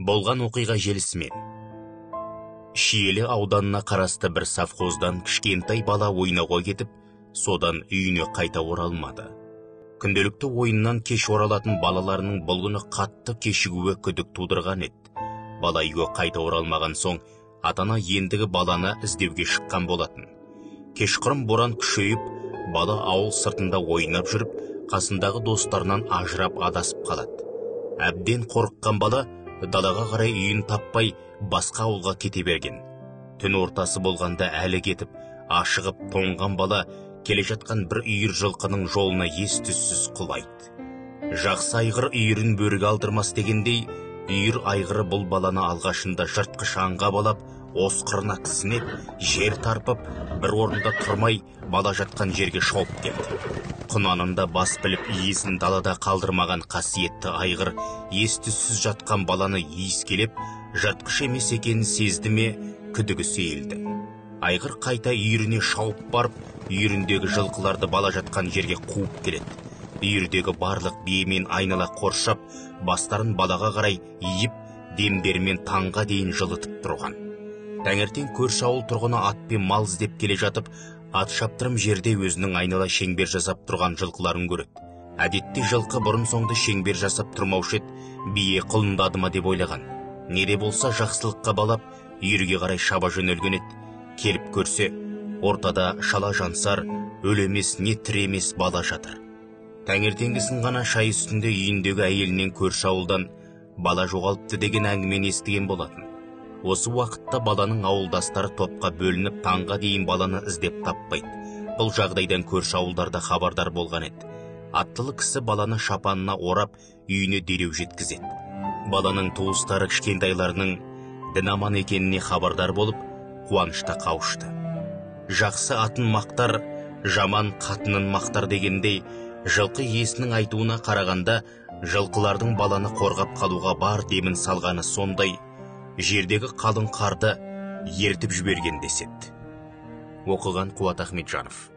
Болған оқиға желісімен. Шиелі ауданына қарасты бір совхоздан кішкентай бала ойнауға кетіп, содан үйіне қайта оралмады. Күнделікті ойыннан кеш оралатын балаларының бұл күні қатты кешігуі күдік тудырған еді. Бала үйге қайта оралмаған соң, атана ендігі баланы іздеуге шыққан болатын. Кешқұрым боран күшейіп, бала ауыл сыртында ойнап жүріп, қасындағы достарынан ажырап адасып қалады. Әбден қорыққан бала далаға қарай үйін таппай басқа ауылға кете берген. Түн ортасы болғанда әлі кетіп, ашығып тоңған бала келе жатқан бір үйір жылқының жолына ес-түссіз құлайды. Жақсы айғыр үйірін бөріге алдырмас дегендей, үйір айғыры бұл баланы алғашында жыртқыш аңға балап, осқырына кісінеп, жер тарпып, бір орында тұрмай бала жатқан жерге шауып келді. Құнанында бас біліп иесін далада қалдырмаған қасиетті айғыр ес-түссіз жатқан баланы иіскелеп, жыртқыш емес екенін сезді ме, күдігі сейілді. Айғыр қайта үйіріне шауып барып, үйіріндегі жылқыларды бала жатқан жерге қуып келеді. Үйірдегі барлық биемен айнала қоршап, бастарын балаға қарай иіп, демдерімен таңға дейін жылытып тұрған. Таңертең көрші ауыл тұрғыны атпен мал іздеп келе жатып, ат шаптырым жерде өзінің айнала шеңбер жасап тұрған жылқыларын көреді. Әдетте жылқы бұрын соңды шеңбер жасап тұрмаушы еді, бие құлындады ма деп ойлаған. Неде болса жақсылыққа балап, үйірге қарай шаба жөнелген еді. Келіп көрсе, ортада шала жансар, өлемес не тіремес бала жатыр. Таңертеңгісін ғана шай үстінде үйіндегі әйелінен көрші ауылдан бала жоғалыпты деген әңгімені естіген болатын. Осы уақытта баланың ауылдастары топқа бөлініп, таңға дейін баланы іздеп таппайды. Бұл жағдайдан көрші ауылдарда хабардар болған еді. Аттылы кісі баланы шапанына орап, үйіне дереу жеткізеді. Баланың туыстары кішкентайларының дін аман екеніне хабардар болып, қуанышта қауышты. Жақсы атын мақтар, жаман қатынын мақтар дегендей, жылқы иесінің айтуына қарағанда, жылқылардың баланы қорғап қалуға бар демін салғаны сондай, жердегі қалың қарды ертіп жіберген деседі. Оқыған Қуат Ахметжанов.